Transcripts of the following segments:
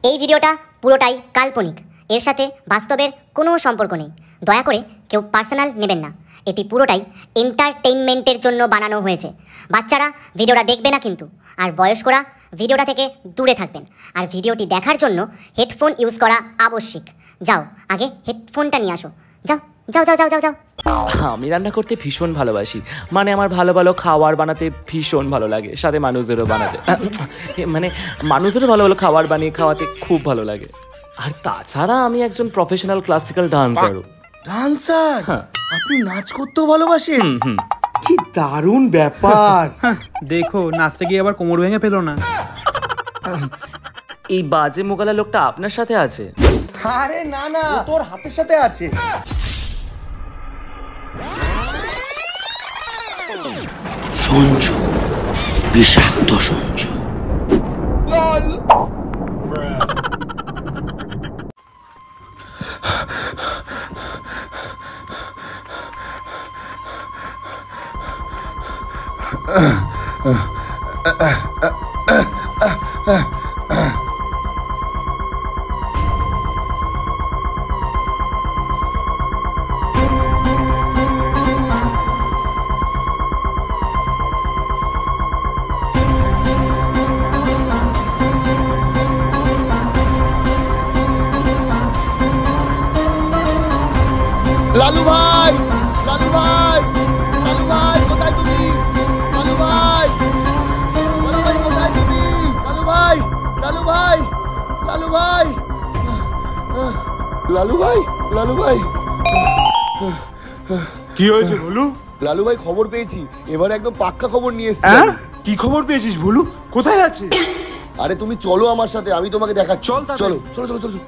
এই ভিডিওটা পুরোটাই কাল্পনিক, এর সাথে বাস্তবের কোনো সম্পর্ক নেই। দয়া করে কেউ পার্সোনাল নেবেন না। এটি পুরোটাই এন্টারটেইনমেন্টের জন্য বানানো হয়েছে। বাচ্চারা ভিডিওটা দেখবে না কিন্তু, আর বয়স্করা ভিডিওটা থেকে দূরে থাকবেন। আর ভিডিওটি দেখার জন্য হেডফোন ইউজ করা আবশ্যিক। যাও, আগে হেডফোনটা নিয়ে আসো। যাও যাও যাও যাও যাও যাও। আমি রান্না করতে ভীষণ ভালোবাসি, মানে আমার ভালো ভালো খাবার বানাতে ভীষণ ভালো লাগে, সাথে মানুষদেরও বানাতে মানে মানুষেরও ভালো ভালো খাবার বানিয়ে খাওয়াতে খুব ভালো লাগে। আর তাছাড়া আমি একজন প্রফেশনাল ক্লাসিক্যাল ডান্সারও। ডান্সার? আপনি নাচ করতেও ভালোবাসেন? কি দারুণ ব্যাপার। দেখো নাচতে গিয়ে আবার কোমর ভেঙে ফেলো না। এই বাজে মোকালা লোকটা আপনার সাথে আছে? আরে না না, তোর হাতের সাথে আছে। সঞ্জু, বিষাক্ত সঞ্জু। লালু ভাই, লালু ভাই, লালু ভাই কোথায় তুমি? লালু ভাই, লালু ভাই কোথায় তুমি? লালু ভাই, লালু ভাই, লালু ভাই, লালু ভাই, লালু ভাই। কি হয়েছে ভুলু? লালু ভাই খবর পেয়েছি, এবারে একদম পাক্কা খবর নিয়ে এসেছি। কি খবর পেয়েছিস ভুলু? কোথায় আছে? আরে তুমি চলো আমার সাথে, আমি তোমাকে দেখাচ্ছি। চল চলো চলো চলো চলো।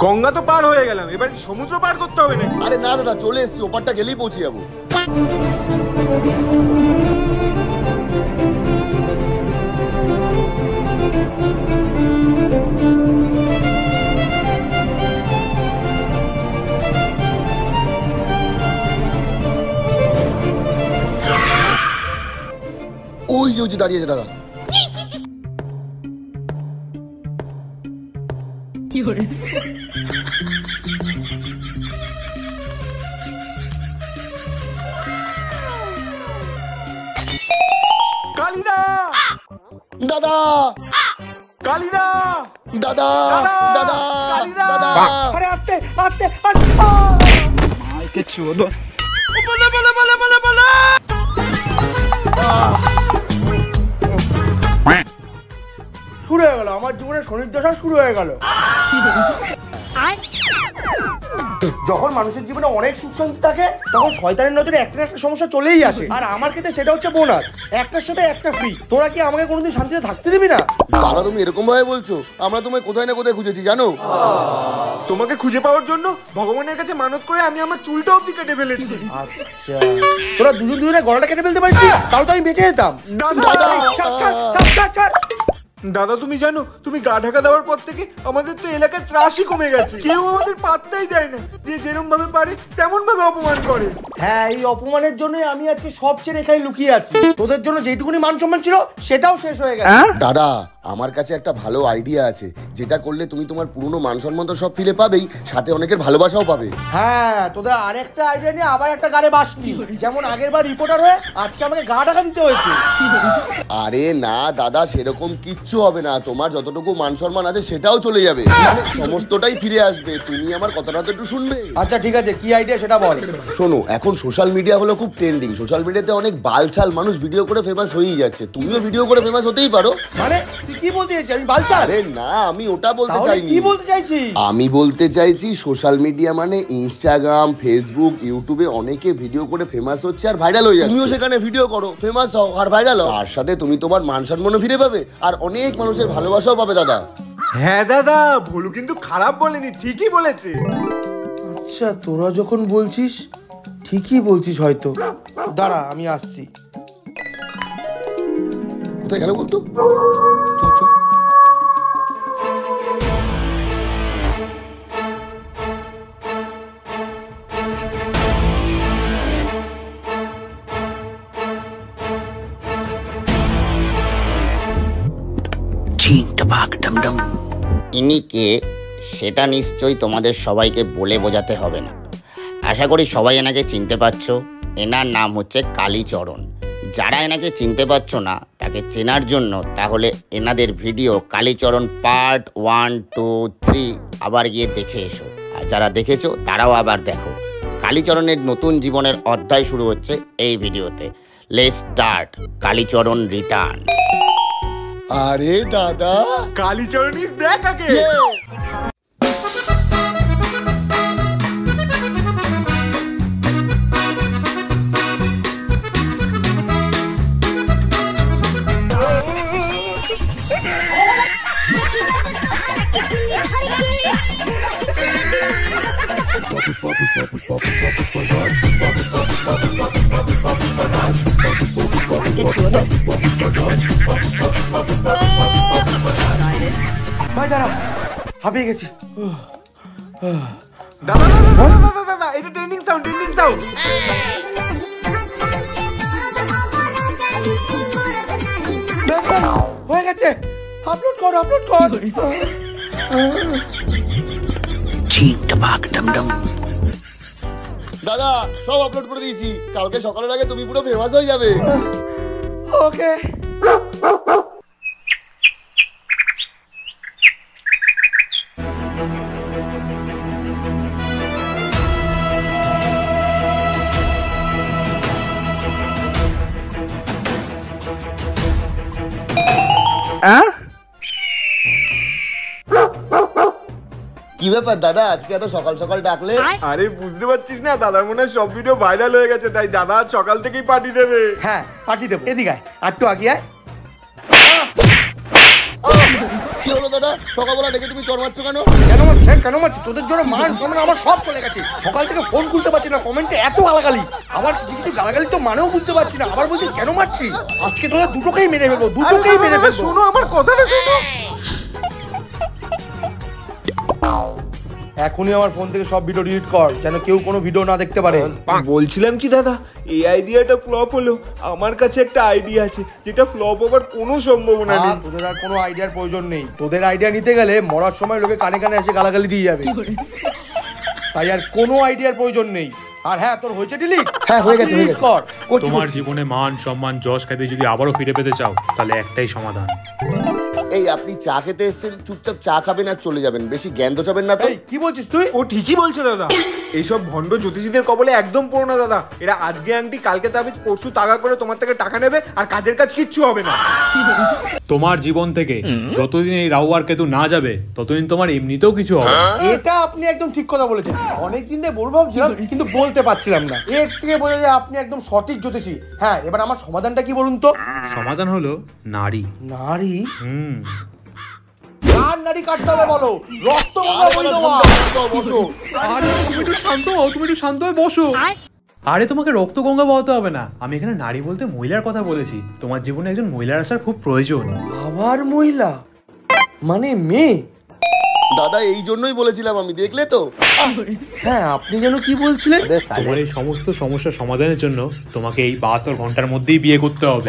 গঙ্গা তো পার হয়ে গেলাম, এবার কি সমুদ্র পার করতে হবে নাকি? আরে না দাদা, চলে এসছি, ওপারটা গেলেই পৌঁছে যাবো। ওই যে দাঁড়িয়েছে দাদা। কালিদা! দাদা, কালিদা! দাদা, দাদা, কালিদা! দাদা। আরে আস্তে আস্তে আস্তে! মাইকে চোদো। বলে বলে বলে বলে বলে! শুরু হয়ে গেল আমার জীবনের শনির্দশা, শুরু হয়ে গেল। যখন মানুষের জীবনে অনেক সুখ শান্তি থাকে, তখন শয়তানের নজরে একটা না একটা সমস্যা চলেই আসে। আর আমার ক্ষেত্রে সেটা হচ্ছে বোনাস, একটার সাথে একটা ফ্রি। তোরা কি আমাকে কোনোদিন শান্তিতে থাকতে দিবি না? দাদা তুমি এরকম ভাবে বলছো, আমরা তোমায় কোথায় না কোথায় খুঁজেছি জানো। তোমাকে খুঁজে পাওয়ার জন্য ভগবানের কাছে মানত করে আমি আমার চুলটা অবধি কেটে ফেলেছি। আচ্ছা, তোরা দুজন দুজনে গলাটা কেটে ফেলতে পারছিস, তাহলে তো আমি বেঁচে যেতাম। দাদা! ছাড়, ছাড়, ছাড়, ছাড়, ছাড়। দাদা তুমি জানো, তুমি গা ঢাকা দেওয়ার পর থেকে আমাদের তো এলাকায় ত্রাসই কমে গেছে। কেউ আমাদের পাত্তাই দেয় না, যে যেরকম ভাবে পারে তেমন ভাবে অপমান করে। হ্যাঁ, এই অপমানের জন্যই আমি আজকে সব ছেড়ে এখানে লুকিয়ে আছি। তোদের জন্য যেটুকুনি মান সম্মান ছিল সেটাও শেষ হয়ে গেছে। দাদা, আমার কাছে একটা ভালো আইডিয়া আছে, যেটা করলে তুমি তোমার পুরনো মান সম্মান তো সব ফিরে পাবেই, সাথে অনেকের ভালোবাসাও পাবে। হ্যাঁ, তোদের আরেকটা আইডিয়া নিয়ে আবার একটা গাড়ে বাসনি। যেমন আগের বার রিপোর্টার হয়ে আজকে আমাকে গা ঢাকা দিতে হয়েছে। আরে না দাদা, সেরকম কিচ্ছু হবে না। তোমার যতটুকু মান সম্মান আছে সেটাও চলে যাবে, মানে সমস্তটাই ফিরে আসবে। তুমি আমার কথাটা তো একটু শুনবে। আচ্ছা ঠিক আছে, কি আইডিয়া সেটা বল। শোনো, এখন সোশ্যাল মিডিয়া হলো খুব ট্রেন্ডিং। সোশ্যাল মিডিয়াতে অনেক বালছাল মানুষ ভিডিও করে ফেমাস হয়েই যাচ্ছে। তুমিও ভিডিও করে ফেমাস হতেই পারো। মানে তুই কি বলতে চাইছিস? আমি বালছাল? আরে না, আমি ওটা বলতে চাইনি। কি বলতে চাইছি? আমি বলতে চাইছি সোশ্যাল মিডিয়া মানে ইনস্টাগ্রাম, ফেসবুক, ইউটিউবে অনেকে ভিডিও করে ফেমাস হচ্ছে আর ভাইরাল হয়ে যাচ্ছে। তুমিও সেখানে ভিডিও করো, ফেমাস হও আর ভাইরাল হও। তার সাথে তুমি তোমার মান সম্মানও ফিরে পাবে আর অনেক মানুষের ভালোবাসাও পাবে দাদা। হ্যাঁ দাদা, ভুলু কিন্তু খারাপ বলেনি, ঠিকই বলেছে। আচ্ছা, তোরা যখন বলছিস ঠিকই বলছিস হয়তো। দাঁড়া আমি আসছি। কোথায় গেল বলতো? চল চল। ইনি কে সেটা নিশ্চয়ই তোমাদের সবাইকে বলে বোঝাতে হবে না। আশা করি সবাই এনাকে চিনতে পারছো। এনার নাম হচ্ছে কালীচরণ। যারা এনাকে চিনতে পারছো না তাকে চেনার জন্য তাহলে এনাদের ভিডিও কালীচরণ পার্ট 1, 2, 3 আবার গিয়ে দেখে এসো। আর যারা দেখেছো তারাও আবার দেখো। কালীচরণের নতুন জীবনের অধ্যায় শুরু হচ্ছে এই ভিডিওতে। Let's start Kalicharan return. আরে দাদা, কালীচরণ ইজ ব্যাক আগে। ভাই দাঁড়া, হাঁপিয়ে গেছি। দাদা দাদা এটা ট্রেন্ডিং সাউন্ড। হয়ে গেছে, আপলোড কর। দাদা সব আপলোড করে দিয়েছি, কালকে সকালের আগে তুমি পুরো ফেমাস হয়ে যাবে। ওকে। কি ব্যাপার দাদা, আজকে এত সকাল সকাল ডাকলে? আরে বুঝতে পারছিস না, দাদার মনে হয় সব ভিডিও ভাইরাল হয়ে গেছে, তাই দাদা আজ সকাল থেকেই পার্টি দেবে। হ্যাঁ পার্টি দেবো, এদিকে আয়, একটু আগে আয়। কি হলো দাদা, সকালবেলা ডেকে তুমি চড় মারছো কেন? কেন মারছি? তোদের জন্য মান সম্মান আমার সব চলে গেছে। সকাল থেকে ফোন খুলতে পারছি না, কমেন্টে এত গালাগালি। আবার কিছু গালাগালি তো মানেও বুঝতে পারছি না, আবার বলছিস কেন মারছি? আজকে তোদের দুটোকেই মেরে ফেলবো, শোনো আমার কথাটা শোনো। এখনই আমার ফোন থেকে সব ভিডিও ডিলিট কর, যেন কেউ কোনো ভিডিও না দেখতে পারে। বলছিলাম কি দাদা, এই আইডিয়াটা ফ্লপ হলো। আমার কাছে একটা আইডিয়া আছে যেটা ফ্লপ হবার কোনো সম্ভাবনা নেই। তোদের আর কোনো আইডিয়ার প্রয়োজন নেই। তোদের আইডিয়া নিতে গেলে মরার সময় লোকে কানে কানে এসে গালাগালি দিয়ে যাবে, তাই আর কোনো আইডিয়ার প্রয়োজন নেই। আর হ্যাঁ, তোর হয়েছে ডিলিট? হ্যাঁ হয়ে গেছে। তোমার জীবনে মান সম্মান যশ খ্যাতি যদি আবারও ফিরে পেতে চাও তাহলে একটাই সমাধান। এই আপনি চা খেতে এসেছেন, চুপচাপ চা খাবেন আর চলে যাবেন, বেশি জ্ঞান তো চাবেন না তো। কি বলছিস তুই? ও ঠিকই বলছে দাদা। এইসব ভণ্ড জ্যোতিষীদের কবলে একদম পড়ো না দাদা। এরা আজকে আংটি কালকে তাবিজ পরশু তাগা করে তোমার থেকে টাকা নেবে আর কাজের কাজ কিচ্ছু হবে না। তোমার জীবন থেকে যতদিন এই রাহু আর কেতু না যাবে ততদিন তোমার এমনিতেও কিছু হবে না। এটা আপনি একদম ঠিক কথা বলেছেন। অনেকদিন ধরে বলবো ভাবছিলাম কিন্তু বলতে পারছিলাম না। এর থেকে বোঝা যায় আপনি একদম সঠিক জ্যোতিষী। হ্যাঁ, এবার আমার সমাধানটা কি বলুন তো? সমাধান হলো নারী। নারী? কার নারী কাটতে হবে বলো? রক্ত বসো। তুমি একটু শান্ত হয়ে বসো। আরে তোমাকে রক্ত গঙ্গা বলতে হবে না, আমি এখানে নারী বলতে মহিলার কথা বলেছি। তোমার জীবনে একজন মহিলার আসার খুব প্রয়োজন। আবার মহিলা মানে মেয়ে? দাদা এই জন্যই বলেছিলাম আমি, দেখলে তো? হ্যাঁ, আপনি যেন কি বলছিলেন? তোমার এই সমস্ত সমস্যার সমাধানের জন্য তোমাকে এই 72 ঘন্টার মধ্যেই বিয়ে করতে হবে।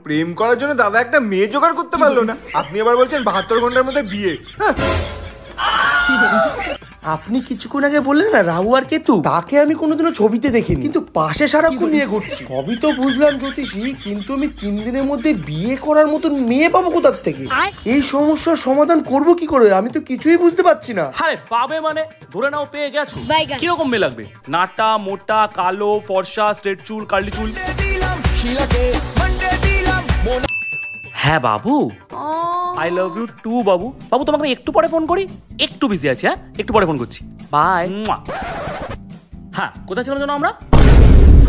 প্রেম করার জন্য দাদা একটা মেয়ে জোগাড় করতে পারলো না, আপনি আবার বলছেন 72 ঘন্টার মধ্যে বিয়ে? আপনি কিছুক্ষণ আগে বললেন না রাহু আর কেতু, তাকে আমি কোনোদিনও ছবিতে দেখিনি, কিন্তু পাশে সারাক্ষণ নিয়ে ঘুরছি। সবই তো বুঝলাম জ্যোতিষী, কিন্তু আমি 3 দিনের মধ্যে বিয়ে করার মতন মেয়ে পাবো কোথার থেকে? এই সমস্যার সমাধান করব কি করে? আমি তো কিছুই বুঝতে পারছি না। আরে পাবে মানে ধরে নাও পেয়ে গেছো। কিরকম মেয়ে লাগবে? নাটা, মোটা, কালো, ফর্সা, স্ট্রেট চুল, কার্লি চুল? হ্যাঁ বাবু, আই লাভ ইউ টু বাবু। বাবু তোমাকে একটু পরে ফোন করি, একটু বিজি আছি। হ্যাঁ, একটু পরে ফোন করছি, বাই। হ্যাঁ, কোথায় ছিলাম যেন আমরা?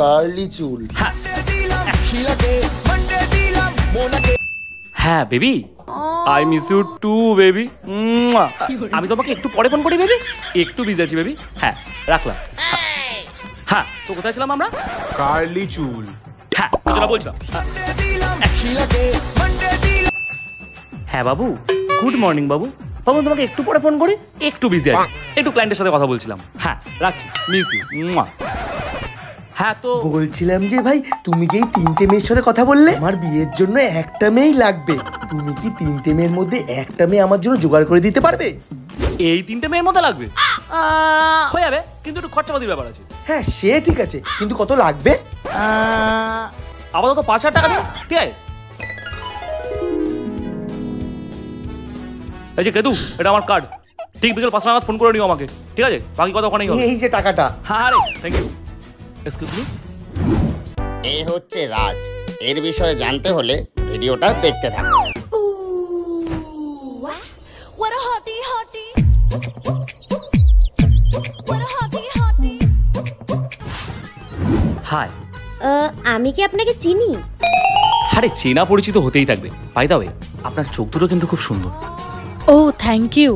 কার্লি চুল। হ্যাঁ baby, I miss you too baby. আমি তোমাকে একটু পরে ফোন করি বেবি, একটু বিজি আছি বেবি। হ্যাঁ রাখলাম। হ্যাঁ হ্যাঁ, তো কোথায় ছিলাম আমরা? কার্লি চুল। হ্যাঁ, যেটা বলছিলাম। হ্যাঁ বাবু, গুড মর্নিং বাবু। বাবু তোমাকে একটু পরে ফোন করি, একটু বিজি আছি, একটু ক্লায়েন্টের সাথে কথা বলছিলাম। হ্যাঁ রাখছি, মিস ইউ। হ্যাঁ তো বলছিলাম যে ভাই, তুমি যেই 3টে মেয়ের সাথে কথা বললে, আমার বিয়ের জন্য একটা মেয়েই লাগবে। তুমি কি 3টে মেয়ের মধ্যে একটা মেয়ে আমার জন্য জোগাড় করে দিতে পারবে? এই 3টে মেয়ের মধ্যে লাগবে? হয়ে যাবে, কিন্তু একটু খরচাপাতির ব্যাপার আছে। হ্যাঁ সে ঠিক আছে, কিন্তু কত লাগবে? আপাতত 5,000 টাকা দিন, ঠিক আছে? এই যে কেতু, এটা আমার কার্ড। ঠিক বিকেল 5টা নাগাদ ফোন করে নিও আমাকে, ঠিক আছে? বাকি কথা ওখানেই হবে। এই যে টাকাটা। হ্যাঁ রে, থ্যাংক ইউ। Excuse me. এ হচ্ছে রাজ। এর বিষয়ে জানতে হলে ভিডিওটা দেখতে থাকুন। What a hottie hottie. What a hottie hottie. Hi. আমি কি আপনাকে চিনি? আরে চেনা পরিচিত হতেই থাকবে। বাই দ্য ওয়ে, আপনার চোখ দুটো কিন্তু খুব সুন্দর। ও থ্যাংক ইউ।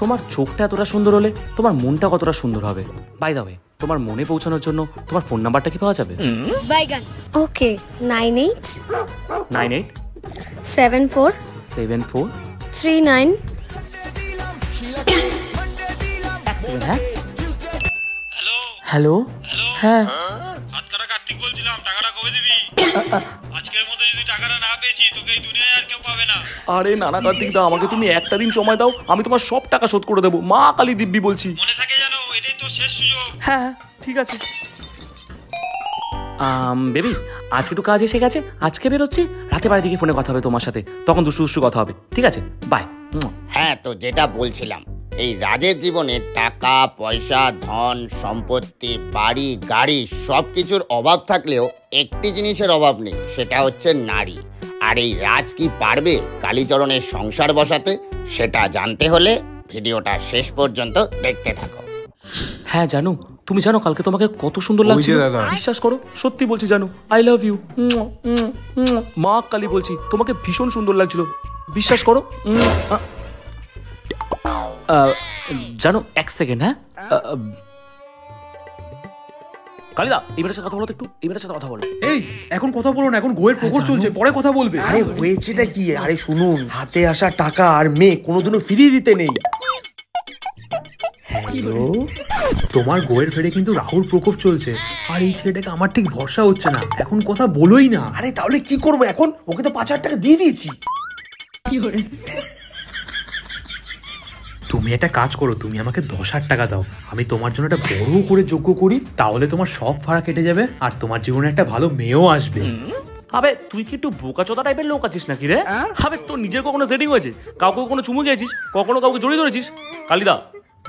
তোমার চোখটা এতটা সুন্দর হলে তোমার মনটা কতটা সুন্দর হবে। বাই দ্য ওয়ে, তোমার মনে পৌঁছানোর জন্য তোমার ফোন নাম্বারটা কি পাওয়া যাবে? বাইগান। ওকে, 98 98 74 74 39 হ্যাঁ। হ্যালো হ্যাঁ, হাতকাটা কার্তিক বলছিলাম, টাকাটা কবে দিবি? আজকের মধ্যে যদি টাকাটা না পেয়েছি, তোকে এই দুনিয়ায় আর কেউ পাবে না। আরে নানা কার্তিক দা, আমাকে তুমি একটা দিন সময় দাও, আমি তোমার সব টাকা শোধ করে দেবো। মা কালী দিব্যি বলছি। মনে থাকে জানো, এটাই তো শেষ সুযোগ। হ্যাঁ হ্যাঁ ঠিক আছে। বেবি, আজকে একটু কাজ এসে গেছে, আজকে বেরোচ্ছি। রাতে বাড়ি থেকে ফোনে কথা হবে তোমার সাথে, তখন দুষ্টু দুষ্টু কথা হবে, ঠিক আছে? বাই। হ্যাঁ, তো যেটা বলছিলাম, এই রাজের জীবনে টাকা পয়সা, ধন সম্পত্তি, বাড়ি গাড়ি সব কিছুর অভাব থাকলেও একটি জিনিসের অভাব নেই, সেটা হচ্ছে নারী। আর এই রাজ কি পারবে কালীচরণের সংসার বসাতে? সেটা জানতে হলে ভিডিওটা শেষ পর্যন্ত দেখতে থাকো। হ্যাঁ জানু, তুমি জানো কালকে তোমাকে কত সুন্দর লাগছে। বিশ্বাস করো, সত্যি বলছি জানু, আই লাভ ইউ। মা কালী বলছি, তোমাকে ভীষণ সুন্দর লাগছিল, বিশ্বাস করো। জানো, এক সেকেন্ড। হ্যাঁ কালিদা, এই মেয়েটার সাথে কথা বলো তো একটু, এই মেয়েটার সাথে কথা বলো। এই এখন কথা বলো না, এখন গোয়ের প্রকোপ চলছে, পরে কথা বলবে। আরে হয়েছেটা কি? আরে শুনুন, হাতে আসা টাকা আর মেয়ে কোনোদিনও ফিরিয়ে দিতে নেই। হ্যালো, তোমার গোয়ের ফেরে কিন্তু রাহুল প্রকোপ চলছে, আর এই ছেলেটাকে আমার ঠিক ভরসা হচ্ছে না। এখন কথা বলোই না। আরে তাহলে কি করবো এখন? ওকে তো 5,000 টাকা দিয়ে দিয়েছি। তুমি একটা কাজ করো, তুমি আমাকে 10,000 টাকা দাও, আমি তোমার জন্য একটা বড় করে যোগ্য করি, তাহলে তোমার সব ভাড়া কেটে যাবে, আর তোমার জীবনে একটা ভালো মেয়েও আসবে। আবে তুই কি একটু বোকাচোদা টাইপের লোক আছিস নাকি রে? আবে তোর নিজের কখনো সেটিং হয়েছে? কাউকে কখনো চুমু গিয়েছিস? কখনো কাউকে জড়িয়ে ধরেছিস? কালিদা,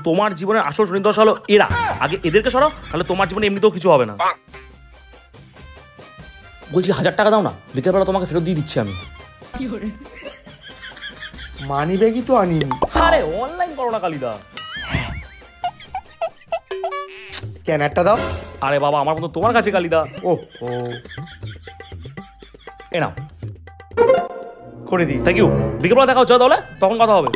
তোমার জীবনের আসল শনিদশা হলো এরা। আগে এদেরকে সরাও, তাহলে তোমার জীবনে এমনিতেও কিছু হবে না। বলছি 1,000 টাকা দাও না, বিকেলবেলা তোমাকে ফেরত দিয়ে দিচ্ছি আমি। মানি ব্যাগই তো আনিনি। আরে অনলাইন করো না কালিদা। স্ক্যানারটা দাও। আরে বাবা, আমার মতো তোমার কাছে কালিদা। ও এ নাও, করে দিই। Thank you. বিকেলবেলা দেখা হচ্ছে তাহলে, তখন কথা হবে।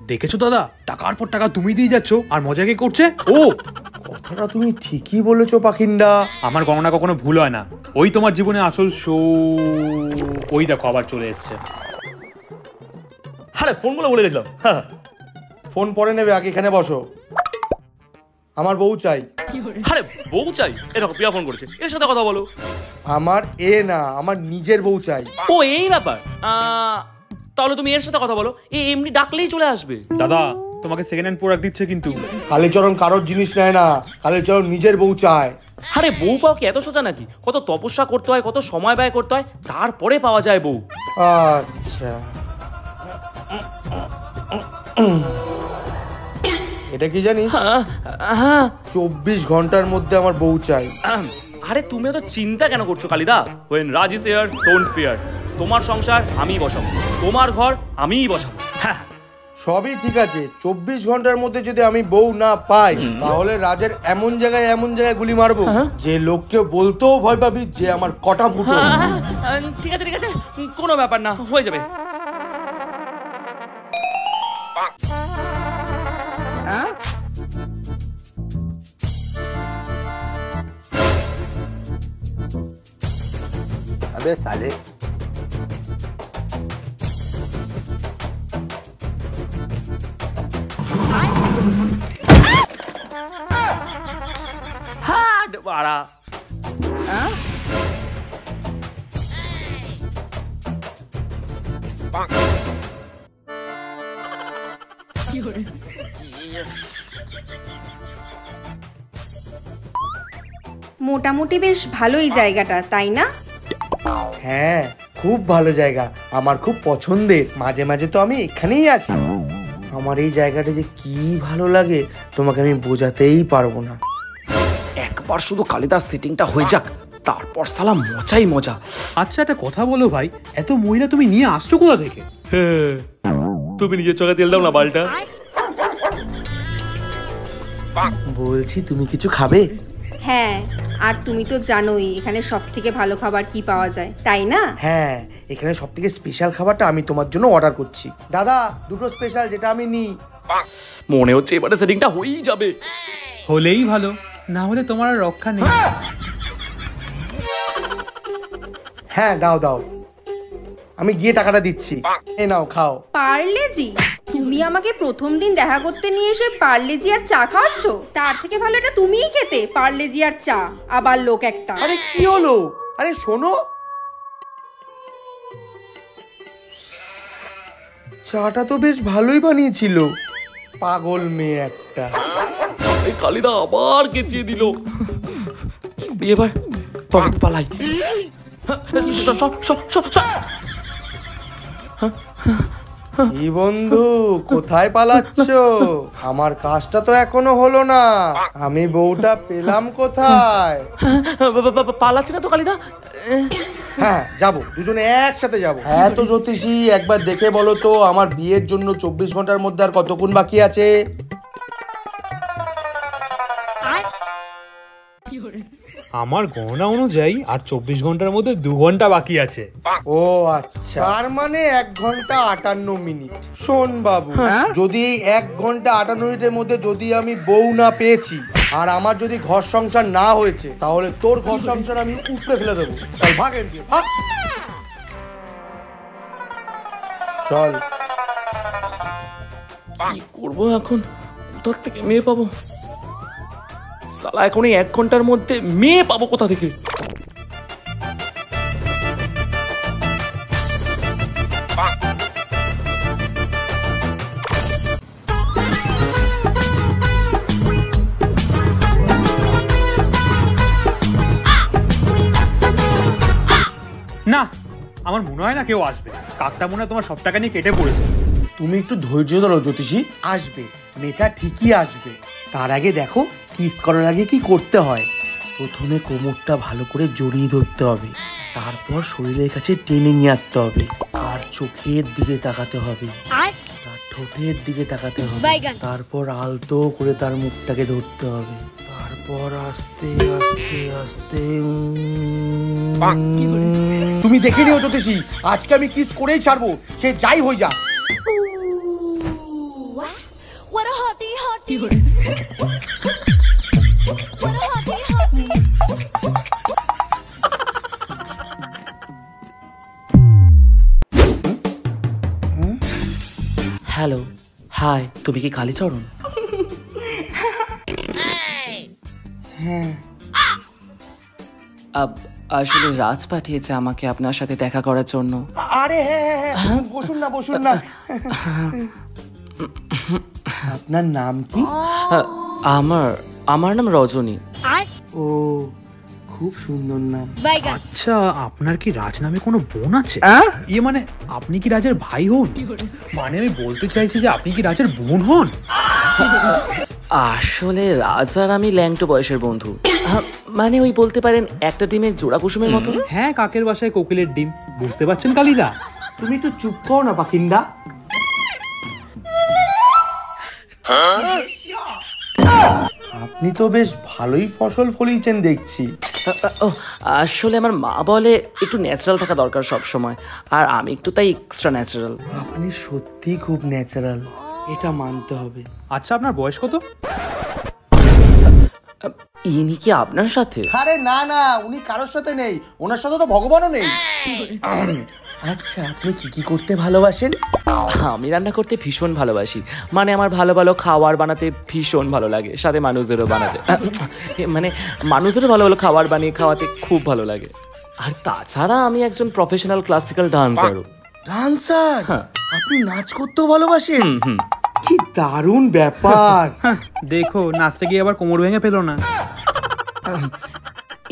দেখেছো দাদা, টাকার পর টাকা তুমি দিয়ে যাচ্ছ, আর মজা কে করছে? ও, কথাটা তুমি ঠিকই বলেছো পাখিন্ডা। আমার গণনা কখনো ভুল হয় না। ওই তোমার জীবনে আসল শো, ওই দেখো আবার চলে এসছে। আরে ফোনগুলো বলে গেছিলাম। হ্যাঁ, ফোন পরে নেবে, আগে এখানে বসো। আমার বউ চাই। আরে বউ চাই? এরকম প্রিয়া ফোন করেছে, এর সাথে কথা বলো। আমার না, আমার নিজের বউ চাই। ও এই ব্যাপার। তাহলে তুমি এর সাথে কথা বলো, এমনি ডাকলেই চলে আসবে। দাদা, তোমাকে সেকেন্ড হ্যান্ড প্রোডাক্ট দিচ্ছে কিন্তু। কালীচরণ কারোর জিনিস নেয় না, কালীচরণ নিজের বউ চায়। আরে বউ পাও কি এত সোজা নাকি? কত তপস্যা করতে হয়, কত সময় ব্যয় করতে হয়, তারপরে পাওয়া যায় বউ। আচ্ছা, এটা কি জানিস? 24 ঘন্টার মধ্যে আমার বউ চাই। আরে তুমি তো চিন্তা কেন করছো Kalida? when Raj is here, don't fear. তোমার সংসার আমিই বসাবো, তোমার ঘর আমিই বসাবো। হ্যাঁ, সবই ঠিক আছে। 24 ঘন্টার মধ্যে যদি আমি বউ না পাই, তাহলে রাজের এমন জায়গায় গুলি মারবো যে লোককে বলতেও ভয় পাবি যে আমার কটা ফুটো। ঠিক আছে ঠিক আছে, কোনো ব্যাপার না, হয়ে যাবে। अबे साले হাট বাড়া। মোটামুটি বেশ ভালোই জায়গাটা, তাই না? হ্যাঁ, খুব ভালো জায়গা, আমার খুব পছন্দের। মাঝে মাঝে তো আমি এখানেই আসি। আমার এই জায়গাটা যে কি ভালো লাগে তোমাকে আমি বোঝাতেই পারবো না। একবার শুধু কালিদার সিটিংটা হয়ে যাক, তারপর সালা মজাই মজা। আচ্ছা একটা কথা বলো ভাই, এত মহিলা তুমি নিয়ে আসছো কোথা থেকে? তুমি নিজের চোখে তেল দাও না বালটা। বলছি তুমি কিছু খাবে? হ্যাঁ, আর তুমি তো জানোই এখানে সব থেকে ভালো খাবার কি পাওয়া যায়, তাই না? হ্যাঁ, এখানে সব থেকে স্পেশাল খাবারটা আমি তোমার জন্য অর্ডার করছি। দাদা, দুটো স্পেশাল, যেটা আমি নিই। মনে হচ্ছে এবারে সেটিংটা হয়েই যাবে। হলেই ভালো, না হলে তোমার আর রক্ষা নেই। হ্যাঁ দাও দাও, আমি গিয়ে টাকাটা দিচ্ছি। এই নাও খাও। পার্লেজি? তুমি আমাকে প্রথম দিন দেখা করতে নিয়ে এসে পার্লেজি আর চা খাওয়াচ্ছ? তার থেকে ভালো এটা তুমিই খেতে, পার্লেজি আর চা। আবার লোক একটা। আরে কি হলো? আরে শোনো, চাটা তো বেশ ভালোই বানিয়েছিল। পাগল মেয়ে একটা। এই কালিদা আবার কেচিয়ে দিল। এবার পালাই। কি বন্ধু, কোথায় পালাচ্ছ? আমার কাজটা তো এখনো হলো না। আমি বউটা পেলাম কোথায়? পালাচ্ছে না তো কালিদা? হ্যাঁ যাবো, দুজনে একসাথে যাবো। হ্যাঁ তো জ্যোতিষী, একবার দেখে বলো তো আমার বিয়ের জন্য 24 ঘন্টার মধ্যে আর কতক্ষণ বাকি আছে? আমার গণনা অনুযায়ী আর 24 ঘন্টার মধ্যে 2 ঘন্টা বাকি আছে। ও আচ্ছা, তার মানে 1 ঘন্টা 58 মিনিট। শোন বাবু, যদি এই 1 ঘন্টা 58 মিনিটের মধ্যে যদি আমি বউ না পেয়েছি আর আমার যদি ঘর সংসার না হয়েছে, তাহলে তোর ঘর সংসার আমি উপড়ে ফেলে দেবো। চল ভাগ এখান থেকে, ভাগ। চল। কি করবো এখন? কোথা থেকে মেয়ে পাবো? সালা এখন এই 1 ঘন্টার মধ্যে মেয়ে পাবো কোথা থেকে? না, আমার মনে হয় না কেউ আসবে। কাকটা মনে হয় তোমার সব টাকা নিয়ে কেটে পড়েছে। তুমি একটু ধৈর্য ধরো জ্যোতিষী, আসবে, মেয়েটা ঠিকই আসবে। তার আগে দেখো কিস করার আগে কি করতে হয়। প্রথমে কোমরটা ভালো করে জড়িয়ে ধরতে হবে, তারপর শরীরের কাছে টেনে নিয়ে আসতে হবে, আর চোখের দিকে তাকাতে হবে, তার ঠোঁটের দিকে তাকাতে হবে, তারপর আলতো করে তার মুখটাকে ধরতে হবে, তারপর আস্তে আস্তে আস্তে তুমি দেখে নিও জ্যোতিষী, আজকে আমি কিস করেই ছাড়বো, সে যাই হয়ে যাক। হ্যালো, হাই, তুমি কি কালীচরণ? হ্যাঁ। আসলে রাজ পাঠিয়েছে আমাকে আপনার সাথে দেখা করার জন্য। আরে হ্যাঁ হ্যাঁ হ্যাঁ, বসুন না বসুন না। আপনার নাম কি? আমার নাম রজনী। ও, খুব সুন্দর নাম। আচ্ছা, আপনার কি রাজ নামে কোনো বোন আছে? ইয়ে মানে আপনি কি রাজের ভাই হন? মানে আমি বলতে চাইছি যে আপনি কি রাজের বোন হন? আসলে রাজ আর আমি ল্যাংটো বয়সের বন্ধু। মানে ওই বলতে পারেন একটা ডিমের জোড়া কুসুমের মতো। হ্যাঁ, কাকের বাসায় কোকিলের ডিম, বুঝতে পারছেন কালিদা? তুমি একটু চুপ করো না পাখিন্দা। আপনি তো বেশ ভালোই ফসল ফলিয়েছেন দেখছি। আসলে আমার মা বলে একটু ন্যাচারাল থাকা দরকার সব সময়, আর আমি একটু তাই এক্সট্রা ন্যাচারাল। আপনি সত্যি খুব ন্যাচারাল, এটা মানতে হবে। আচ্ছা, আপনার বয়স কত? ইনি কি আপনার সাথে? আরে না না, উনি কারোর সাথে নেই, ওনার সাথে তো ভগবানও নেই। আচ্ছা, আপনি কি কি করতে ভালোবাসেন? আমি রান্না করতে ভীষণ ভালোবাসি, মানে আমার ভালো ভালো খাবার বানাতে ভীষণ ভালো লাগে, সাথে মানুষদেরও বানাতে মানে মানুষদেরও ভালো ভালো খাবার বানিয়ে খাওয়াতে খুব ভালো লাগে। আর তাছাড়া আমি একজন প্রফেশনাল ক্লাসিক্যাল ডান্সারও। ডান্সার? আপনি নাচ করতেও ভালোবাসেন? কি দারুণ ব্যাপার। দেখো নাচতে গিয়ে আবার কোমর ভেঙে ফেলো না।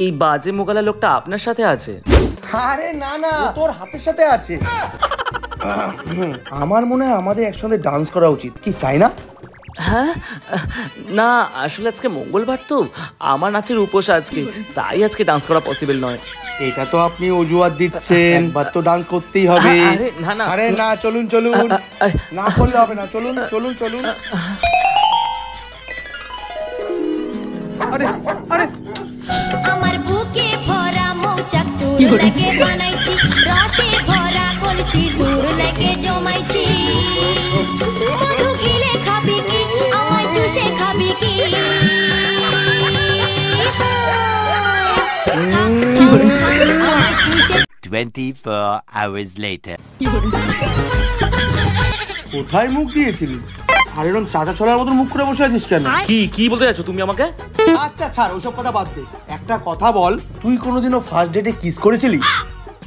এই বাজে মোকালা লোকটা আপনার সাথে আছে? আরে না না, ও তোর হাতের সাথে আছে। আমার মনে হয় আমাদের একসাথে ডান্স করা উচিত, কি তাই না? হ্যাঁ, না আসলে আজকে মঙ্গলবার তো, আমার নাচের উপোস আজকে, তাই আজকে ডান্স করা পসিবল নয়। এটা তো আপনি অজুহাত দিচ্ছেন, বাট তো ডান্স করতেই হবে। আরে না না, আরে না, চলুন চলুন, না করলে হবে না, চলুন চলুন চলুন। আরে আরে আমার বুকে ভরা মৌচাক তোর লাগে বানাইছি, রসে ভরা কলসি দূর লাগে জমাইছি। মধু গিলে খাবি কি, আমায় চুষে খাবি কি? 24 hours later. কোথায় মুখ দিয়েছিলি? আর এরকম চাচা ছলার মতন মুখ করে বসে আছিস কেন? কি কি বলতে যাচ্ছ তুমি আমাকে? আচ্ছা ছাড়, ওইসব কথা বাদ দে। একটা কথা বল, তুই কোনোদিনও ফার্স্ট ডেটে কিস করেছিলি?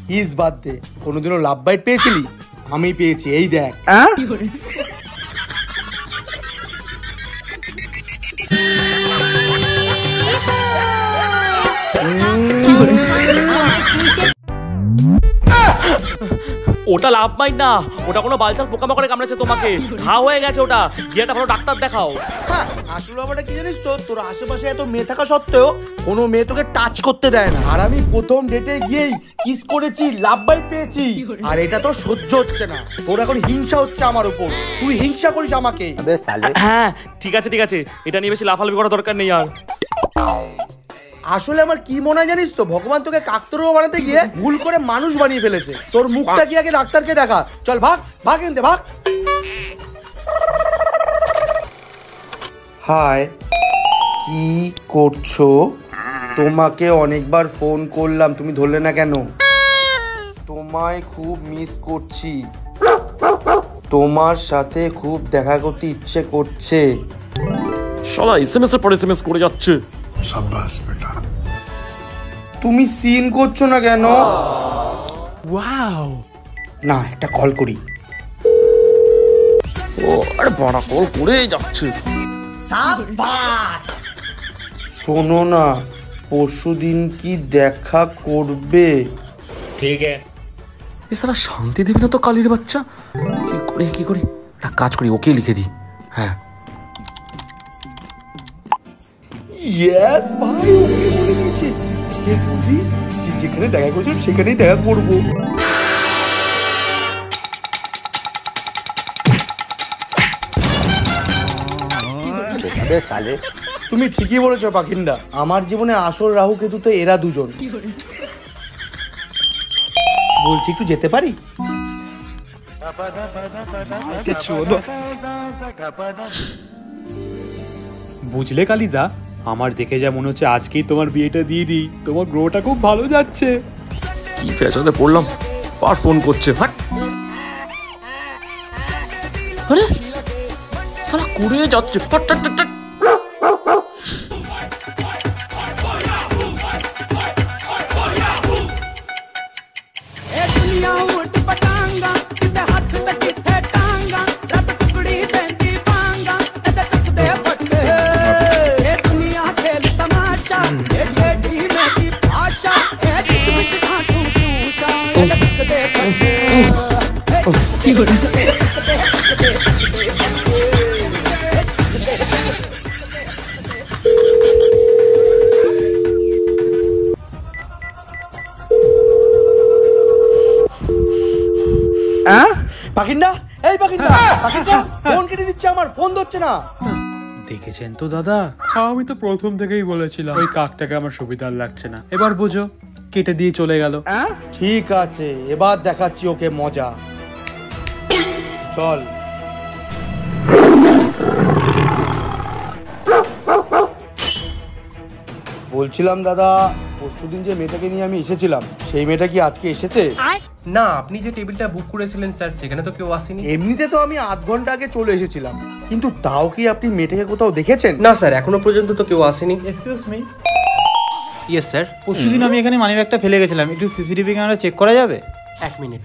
কিস বাদ দে, কোনোদিনও লাভ বাইট পেয়েছিলি? আমি পেয়েছি, এই দেখ। ওটা লাভ মাইন্ড না, ওটা কোনো বালচাল পোকামাকড়ে কামড়েছে তোমাকে, ঘা হয়ে গেছে ওটা, গিয়ে একটা ভালো ডাক্তার দেখাও। আসলে ব্যাপারটা কি জানিস তো, তোর আশেপাশে এত মেয়ে থাকা সত্ত্বেও কোনো মেয়ে তোকে টাচ করতে দেয় না। আর আমি প্রথম ডেটে গিয়েই কিস করেছি, লাভ বাইট পেয়েছি, আর এটা তো সহ্য হচ্ছে না। তোর এখন হিংসা হচ্ছে আমার উপর, তুই হিংসা করিস আমাকে। হ্যাঁ ঠিক আছে ঠিক আছে, এটা নিয়ে বেশি লাফালাফি করার দরকার নেই আর। আসলে আমার কি মনে হয় জানিস তো, ভগবান তোকে কাকতারুয়া বানাতে গিয়ে ভুল করে মানুষ বানিয়ে ফেলেছে। তোর মুখটা কি আগে ডাক্তারকে দেখা, চল ভাগ ভাগ এনতে ভাগ। হাই, কি করছো? তোমাকে অনেকবার ফোন করলাম, তুমি ধরলে না কেন? তোমায় খুব মিস করছি, তোমার সাথে খুব দেখা করতে ইচ্ছে করছে। শালা এসএমএস এর পর এসএমএস করে যাচ্ছে। সাব্বাস বেটা। তুমি সিন করছো না কেন? ওয়াও, না একটা কল করি। ও আরে বড় কল করে যাচ্ছে। সাব্বাস। শোনো না, পরশুদিন কি দেখা করবে? ঠিক আছে। এ সারা শান্তি দেবে না তো কালির বাচ্চা। কি করে একটা কাজ করি, ওকে লিখে দিই। হ্যাঁ ইয়েস ভাই, ওকে বলে দিয়েছি। কে বলি যেখানে দেখা করছিলাম সেখানেই দেখা করবো। তুমি ঠিকই বলেছো পাখিন্ডা, আমার জীবনে আসল রাহু কেতু তো এরা দুজন। বলছি একটু যেতে পারি? বুঝলে কালিদা, আমার দেখে যা মনে হচ্ছে আজকেই তোমার বিয়েটা দিয়ে দিই। তোমার গ্রোটা খুব ভালো যাচ্ছে। কি ফ্যাশনে পড়লাম, আর ফোন করছে। হাট, আরে সালা করে যাচ্ছে। পাখিন্ডা, এই পাখিন্ডা, পাখিন্ডা ফোন কেটে দিচ্ছে আমার, ফোন ধরছে না। দেখেছেন তো দাদা, আমি তো প্রথম থেকেই বলেছিলাম ওই কাকটাকে আমার সুবিধার লাগছে না। এবার বুঝো, কেটে দিয়ে চলে গেল। ঠিক আছে, এবার দেখাচ্ছি ওকে মজা। চল। বলছিলাম দাদা, পরশুদিন যে মেয়েটাকে নিয়ে আমি এসেছিলাম, সেই মেয়েটা কি আজকে এসেছে? না, আপনি যে টেবিলটা বুক করেছিলেন স্যার, সেখানে তো কেউ আসেনি। এমনিতে তো আমি আধ ঘন্টা আগে চলে এসেছিলাম, কিন্তু তাও কি আপনি মেয়েটাকে কোথাও দেখেছেন? না স্যার, এখনো পর্যন্ত তো কেউ আসেনি। Excuse me, yes sir. পরশুদিন আমি এখানে মানিব্যাগটা ফেলে গেছিলাম, একটু সিসিটিভি ক্যামেরা চেক করা যাবে? 1 মিনিট।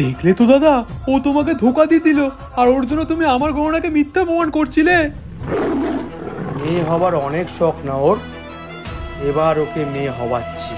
দেখলে তো দাদা, ও তোমাকে ধোকা দিয়ে দিল, আর ওর জন্য তুমি আমার গহনাকে মিথ্যা প্রমাণ করছিলে। মেয়ে হবার অনেক শখ না ওর, এবার ওকে মেয়ে হওয়াচ্ছি।